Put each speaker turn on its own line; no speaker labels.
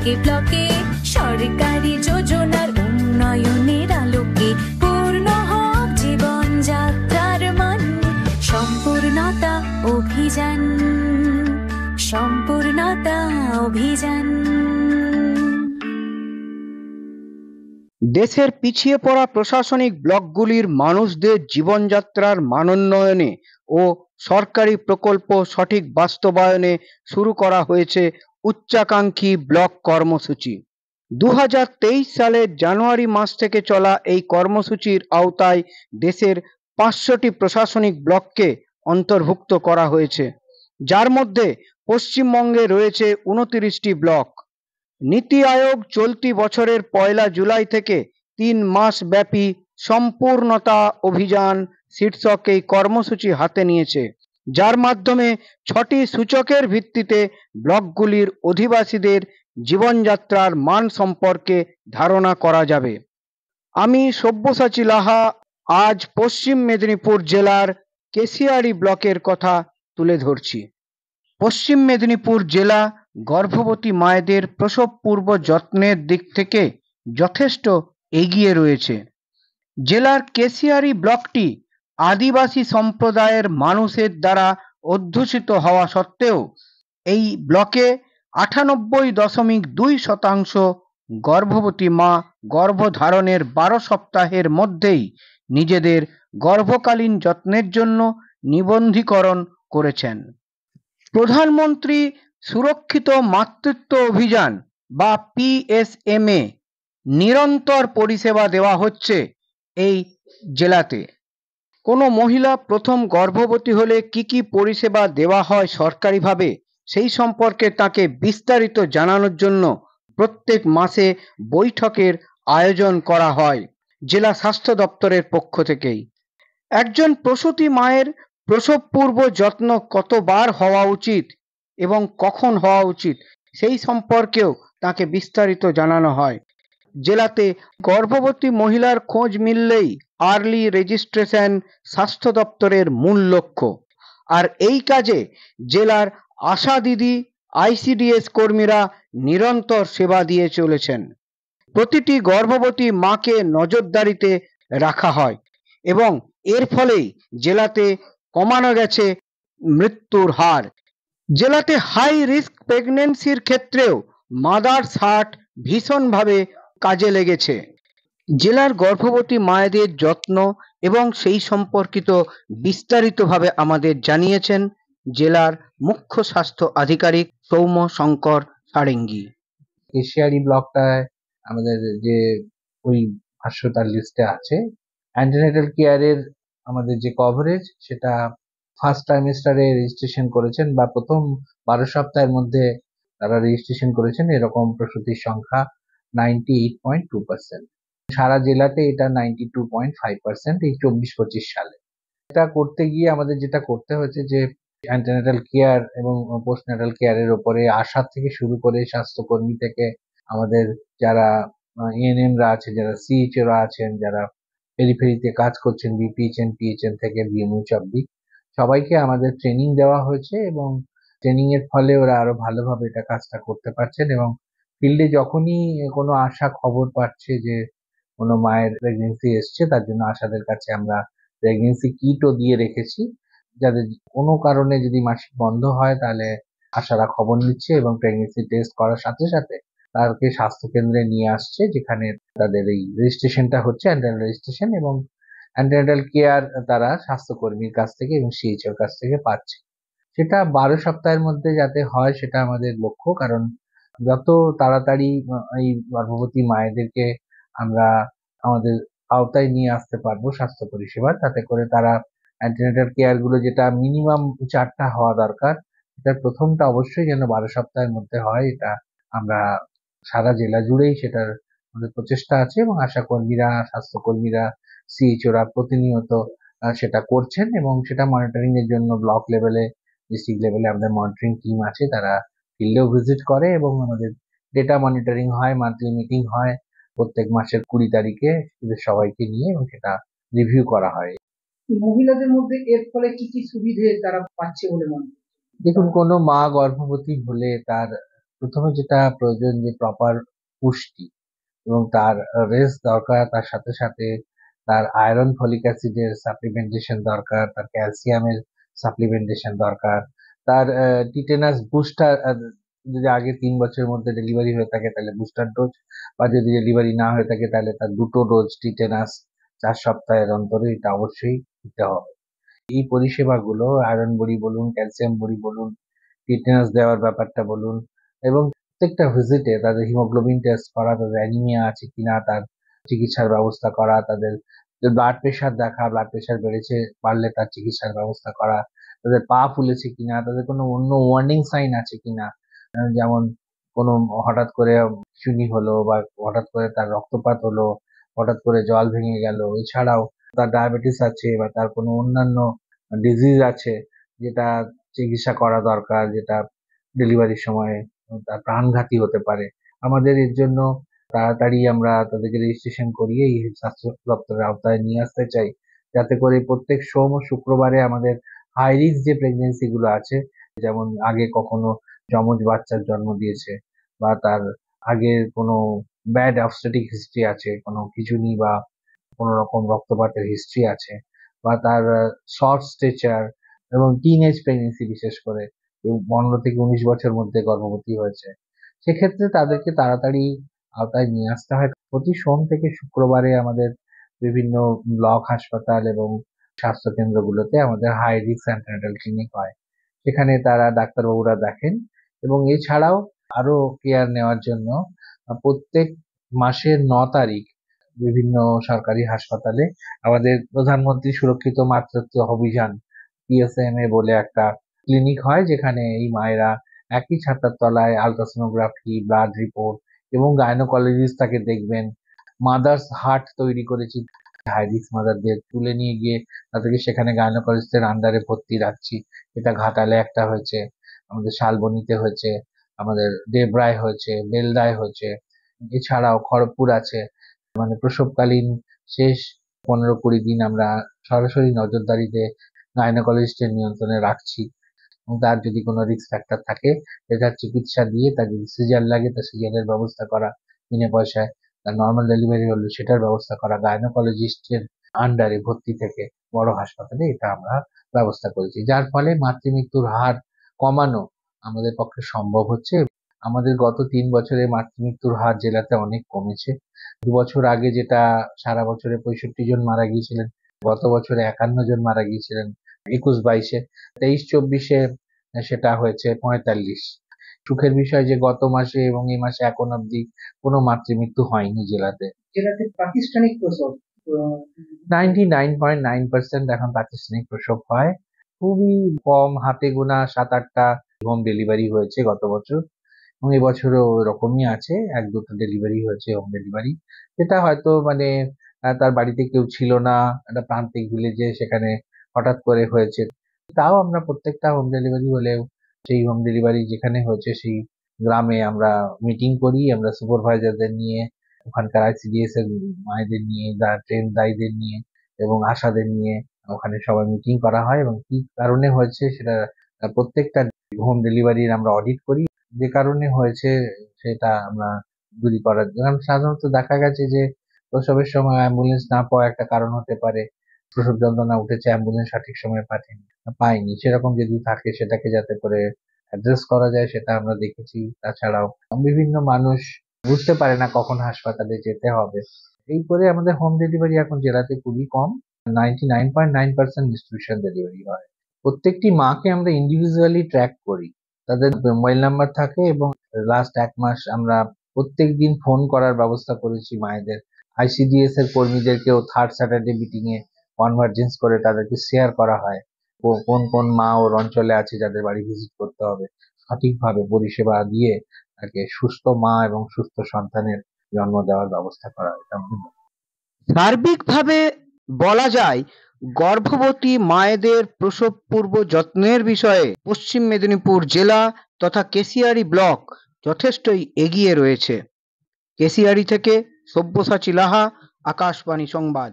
ব্লকে ব্লকে সরকারি যোজনার উন্নয়নের আলোকে পূর্ণ হোক জীবনযাত্রার মান। সম্পূর্ণতা অভিযান, সম্পূর্ণতা অভিযান।
দেশের পিছিয়ে পড়া প্রশাসনিক ব্লকগুলির মানুষদের জীবনযাত্রার মানোন্নয়নে ও সরকারি প্রকল্প সঠিক বাস্তবায়নে শুরু করা হয়েছে উচ্চাকাঙ্ক্ষী ব্লক কর্মসূচি। 2023 সালের জানুয়ারি মাস থেকে চলা এই কর্মসূচির আওতায় দেশের 500টি প্রশাসনিক ব্লককে অন্তর্ভুক্ত করা হয়েছে, যার মধ্যে পশ্চিমবঙ্গে রয়েছে 29টি ব্লক। নীতি আয়োগ চলতি বছরের 1 জুলাই থেকে 3 মাস ব্যাপী সম্পূর্ণতা অভিযান শীর্ষক এই কর্মসূচি হাতে নিয়েছে, যার মাধ্যমে 6টি সূচকের ভিত্তিতে ব্লকগুলির অধিবাসীদের জীবনযাত্রার মান সম্পর্কে ধারণা করা যাবে। আমি সব্যসাচী লাহা আজ পশ্চিম মেদিনীপুর জেলার কেশিয়ারি ব্লকের কথা তুলে ধরছি। পশ্চিম মেদিনীপুর জেলা গর্ভবতী মায়েদের প্রসব পূর্ব যত্নের দিক থেকে যথেষ্ট এগিয়ে রয়েছে। জেলার কেশিয়ারি ব্লকটি আদিবাসী সম্প্রদায়ের মানুষের দ্বারা অধ্যুষিত হওয়া সত্ত্বেও এই ব্লকে 98.2% গর্ভবতী মা গর্ভধারণের 12 সপ্তাহের মধ্যেই নিজেদের গর্ভকালীন যত্নের জন্য নিবন্ধীকরণ করেছেন। প্রধানমন্ত্রী সুরক্ষিত মাতৃত্ব অভিযান বা PSMA নিরন্তর পরিষেবা দেওয়া হচ্ছে এই জেলাতে। কোনো মহিলা প্রথম গর্ভবতী হলে কি কি পরিষেবা দেওয়া হয় সরকারিভাবে সেই সম্পর্কে তাকে বিস্তারিত জানানোর জন্য প্রত্যেক মাসে বৈঠকের আয়োজন করা হয় জেলা স্বাস্থ্য দপ্তরের পক্ষ থেকেই। একজন প্রসূতি মায়ের প্রসব পূর্ব যত্ন কতবার হওয়া উচিত এবং কখন হওয়া উচিত সেই সম্পর্কেও তাকে বিস্তারিত জানানো হয়। জেলাতে গর্ভবতী মহিলার খোঁজ মিললেই আর্লি রেজিস্ট্রেশন স্বাস্থ্য দপ্তরের মূল লক্ষ্য। আর এই কাজে জেলার আশা দিদি, ICDS কর্মীরা নিরন্তর সেবা দিয়ে চলেছেন। প্রতিটি গর্ভবতী মাকে নজরদারিতে রাখা হয় এবং এর ফলেই জেলাতে কমানো গেছে মৃত্যুর হার। জেলাতে হাই রিস্ক প্রেগন্যান্সির ক্ষেত্রেও মাদার্স হার্ট ভীষণভাবে কাজে লেগেছে। জেলার গর্ভবতী মায়েদের যত্ন এবং সেই সম্পর্কিত বিস্তারিতভাবে আমাদের জানিয়েছেন জেলার মুখ্য স্বাস্থ্য আধিকারিক সৌম্য শঙ্কর সারেঙ্গী।
কেশিয়ারি ব্লকটায় আমাদের যে ওই 500টার লিস্টে আছে, অ্যান্টিনেটাল কেয়ারের আমাদের যে কভারেজ সেটা ফার্স্ট ট্রাইমেস্টারে রেজিস্ট্রেশন করেছেন বা প্রথম 12 সপ্তাহের মধ্যে তারা রেজিস্ট্রেশন করেছেন এরকম প্রসূতির সংখ্যা 98.2%। সারা জেলাতে এটা 92.5% এই 24-25 সালে। এটা করতে গিয়ে আমাদের যেটা করতে হয়েছে যে অ্যান্টিনেটাল কেয়ার এবং পোস্টনেটাল কেয়ারের ওপরে আশা থেকে শুরু করে স্বাস্থ্যকর্মী থেকে আমাদের যারা ENMরা আছে, যারা CHOরা আছেন, যারা পেরিফেরিতে কাজ করছেন, BPHN, PHN থেকে BMH অব্দি সবাইকে আমাদের ট্রেনিং দেওয়া হয়েছে এবং ট্রেনিং এর ফলে ওরা আরো ভালোভাবে এটা কাজটা করতে পারছেন এবং ফিল্ডে যখনই কোনো আশা খবর পাচ্ছে যে কোনো মায়ের প্রেগনেন্সি এসছে, তার জন্য আশাদের কাছে আমরা প্রেগনেন্সি কিটও দিয়ে রেখেছি, যাদের কোনো কারণে যদি মাসিক বন্ধ হয় তাহলে আশারা খবর নিচ্ছে এবং প্রেগনেন্সি টেস্ট করার সাথে সাথে তাদেরকে স্বাস্থ্য কেন্দ্রে নিয়ে আসছে, যেখানে তাদের এই রেজিস্ট্রেশনটা হচ্ছে অ্যান্টিনেটাল রেজিস্ট্রেশন, এবং অ্যান্টিনেটাল কেয়ার তারা স্বাস্থ্যকর্মীর কাছ থেকে এবং CHOর কাছ থেকে পাচ্ছে। সেটা 12 সপ্তাহের মধ্যে যাতে হয় সেটা আমাদের লক্ষ্য, কারণ যত তাড়াতাড়ি এই গর্ভবতী মায়েদেরকে আমরা আমাদের আওতায় নিয়ে আসতে পারবো স্বাস্থ্য পরিষেবা, তাতে করে তারা অ্যান্টিনেটাল কেয়ার গুলো যেটা মিনিমাম 4টা হওয়া দরকার, এটার প্রথমটা অবশ্যই যেন 12 সপ্তাহের মধ্যে হয়। এটা আমরা সারা জেলা জুড়েই সেটার আমাদের প্রচেষ্টা আছে এবং আশাকর্মীরা, স্বাস্থ্যকর্মীরা, CHOরা প্রতিনিয়ত সেটা করছেন এবং সেটা মনিটরিং এর জন্য ব্লক লেভেলে, ডিস্ট্রিক্ট লেভেলে আমাদের মনিটরিং টিম আছে, তারা ফিল্ডেও ভিজিট করে এবং আমাদের ডেটা মনিটরিং হয়, মান্থলি মিটিং হয় প্রত্যেক মাসের 20 তারিখে সবাইকে নিয়ে, এবং সেটা রিভিউ করা হয়।
মহিলাদের মধ্যে এর ফলে কি কি সুবিধে তারা পাচ্ছে বলে মনে হয়?
দেখুন, কোনো মা গর্ভবতী হলে তার প্রথমে যেটা প্রয়োজন যে প্রপার পুষ্টি, এবং তার রেস্ট দরকার, তার সাথে সাথে তার আয়রন ফলিক অ্যাসিডের সাপ্লিমেন্টেশন দরকার, তার ক্যালসিয়ামের সাপ্লিমেন্টেশন দরকার, তার টিটেনাস বুস্টার, যদি আগে 3 বছরের মধ্যে ডেলিভারি হয়ে থাকে তাহলে বুস্টার ডোজ, বা যদি ডেলিভারি না হয়ে থাকে তাহলে তার 2টো ডোজ টিটেনাস 4 সপ্তাহের অন্তরে এটা অবশ্যই দিতে হবে। এই পরিষেবাগুলো আয়রন বড়ি বলুন, ক্যালসিয়াম বড়ি বলুন, টিটেনাস দেওয়ার ব্যাপারটা বলুন, এবং প্রত্যেকটা ভিজিটে তাদের হিমোগ্লোবিন টেস্ট করা, তাদের অ্যানিমিয়া আছে কিনা তার চিকিৎসার ব্যবস্থা করা, তাদের ব্লাড প্রেশার দেখা, ব্লাড প্রেশার বাড়লে তার চিকিৎসার ব্যবস্থা করা, তাদের পা ফুলেছে কিনা, তাদের কোনো অন্য ওয়ার্নিং সাইন আছে কিনা, যেমন কোনো হঠাৎ করে চুনি হলো, বা হঠাৎ করে তার রক্তপাত হলো, হঠাৎ করে জল ভেঙে গেল, এছাড়াও তার ডায়াবেটিস আছে বা তার কোনো অন্যান্য ডিজিজ আছে যেটা চিকিৎসা করা দরকার, যেটা ডেলিভারির সময় তার প্রাণঘাতী হতে পারে। আমাদের এর জন্য তাড়াতাড়ি আমরা তাদেরকে রেজিস্ট্রেশন করিয়ে এই স্বাস্থ্য দপ্তরের আওতায় নিয়ে আসতে চাই, যাতে করে প্রত্যেক সোম ও শুক্রবারে আমাদের হাই রিস্ক যে প্রেগনেন্সি গুলো আছে, যেমন আগে কখনো যমজ বাচ্চার জন্ম দিয়েছে, বা তার আগে কোনো ব্যাড অবস্টেটিক হিস্ট্রি আছে, কোনো খিঁচুনি বা কোনো রকম রক্তপাতের হিস্ট্রি আছে, বা তার শর্ট স্টেচার, এবং টিনেজ প্রেগনেন্সি বিশেষ করে 15 থেকে 19 বছর মধ্যে গর্ভবতী হয়েছে, সেক্ষেত্রে তাদেরকে তাড়াতাড়ি আওতায় নিয়ে আসতে হয়। প্রতি সোম থেকে শুক্রবারে আমাদের বিভিন্ন ব্লক হাসপাতাল এবং স্বাস্থ্য কেন্দ্রগুলোতে আমাদের হাই রিস্ক অ্যান্টিনেটাল ক্লিনিক হয়, সেখানে তারা ডাক্তারবাবুরা দেখেন। এবং এছাড়াও আরো কেয়ার নেওয়ার জন্য প্রত্যেক মাসের 9 তারিখ বিভিন্ন সরকারি হাসপাতালে আমাদের প্রধানমন্ত্রী সুরক্ষিত মাতৃত্ব অভিযান PSMA বলে একটা ক্লিনিক হয়, যেখানে এই মায়েরা একই ছাতার তলায় আলট্রাসোনোগ্রাফি, ব্লাড রিপোর্ট এবং গাইনোকোলজিস্ট তাকে দেখবেন। মাদার্স হার্ট তৈরি করেছি, হাই রিস্ক মাদারদের তুলে নিয়ে গিয়ে তাদেরকে সেখানে গাইনোকোলজিস্টের আন্ডারে ভর্তি রাখছি। এটা ঘাটালে একটা হয়েছে, আমাদের শালবনীতে হয়েছে, আমাদের দেবরায় হয়েছে, বেলদায় হয়েছে, এছাড়াও খড়গপুর আছে। মানে প্রসবকালীন শেষ 15-20 দিন আমরা সরাসরি নজরদারিতে গাইনোকোলজিস্টের নিয়ন্ত্রণে রাখছি, এবং তার যদি কোনো রিস্ক ফ্যাক্টর থাকে সেটার চিকিৎসা দিয়ে, তার যদি সিজার লাগে তার সিজারের ব্যবস্থা করা বিনা পয়সায়, তার নর্মাল ডেলিভারি হলে সেটার ব্যবস্থা করা, গাইনোকোলজিস্টের আন্ডারে ভর্তি থেকে বড় হাসপাতালে এটা আমরা ব্যবস্থা করেছি, যার ফলে মাতৃমৃত্যুর হার কমানো আমাদের পক্ষে সম্ভব হচ্ছে। আমাদের গত 3 বছরে মাতৃমৃত্যুর হার জেলাতে অনেক কমেছে। 2 বছর আগে যেটা সারা বছরে 65 জন মারা গিয়েছিলেন, গত বছরে 51 জন মারা গিয়েছিলেন 21-22-এ, 23-24-এ সেটা হয়েছে 45। সুখের বিষয় যে গত মাসে এবং এই মাসে এখন অব্দি কোনো মাতৃমৃত্যু হয়নি জেলাতে।
জেলাতে প্রাতিষ্ঠানিক প্রসব
99.9% এখন প্রাতিষ্ঠানিক প্রসব হয়। খুবই কম, হাতে গোনা 7-8টা হোম ডেলিভারি হয়েছে গত বছর, এবং এবছরও ওরকমই আছে, 1-2টো ডেলিভারি হয়েছে হোম ডেলিভারি, যেটা হয়তো মানে তার বাড়িতে কেউ ছিল না, একটা প্রান্তিক ভিলেজে সেখানে হঠাৎ করে হয়েছে। তাও আমরা প্রত্যেকটা হোম ডেলিভারি হলেও সেই হোম ডেলিভারি যেখানে হয়েছে সেই গ্রামে আমরা মিটিং করি, আমরা সুপারভাইজারদের নিয়ে, ওখানকার ICDS এর মায়েদের নিয়ে, ট্রেন দায়ীদের নিয়ে এবং আশাদের নিয়ে ওখানে সবাই মিটিং করা হয়, এবং কি কারণে হয়েছে সেটা প্রত্যেকটা হোম ডেলিভারির আমরা অডিট করি, যে কারণে হয়েছে সেটা আমরা দূরী করার জন্য। সাধারণত দেখা গেছে যে প্রসবের সময় অ্যাম্বুলেন্স না পাওয়া একটা কারণ হতে পারে, প্রসব যন্ত্রণা উঠেছে, অ্যাম্বুলেন্স সঠিক সময়ে পাইনি, সেরকম যদি থাকে সেটাকে যাতে করে অ্যাড্রেস করা যায় সেটা আমরা দেখেছি। তাছাড়াও বিভিন্ন মানুষ বুঝতে পারে না কখন হাসপাতালে যেতে হবে, এই করে আমাদের হোম ডেলিভারি এখন জেলাতে খুবই কম। 99.9% ডিস্ট্রিবিউশন ডেলিভারি হয়। প্রত্যেকটি মাকে আমরা ইন্ডিভিজুয়ালি ট্র্যাক করি, তাদের মোবাইল নাম্বার থাকে, এবং লাস্ট 1 মাস আমরা প্রত্যেকদিন ফোন করার ব্যবস্থা করেছি মায়েদের। ICDS এর কর্মীদেরকেও থার্ড স্যাটারডে মিটিং এ কনভার্জেন্স করে তাদেরকে শেয়ার করা হয় কোন কোন মা ওর অঞ্চলে আছে যাদের বাড়ি ভিজিট করতে হবে, সঠিকভাবে পরিষেবা দিয়ে তাকে সুস্থ মা এবং সুস্থ সন্তানের জন্ম দেওয়ার ব্যবস্থা করা হয়।
সার্বিকভাবে বলা যায়, গর্ভবতী মায়েদের প্রসব পূর্ব যত্নের বিষয়ে পশ্চিম মেদিনীপুর জেলা তথা কেশিয়াড়ি ব্লক যথেষ্টই এগিয়ে রয়েছে। কেশিয়াড়ি থেকে সব্যসাচী লাহা, আকাশবাণী সংবাদ।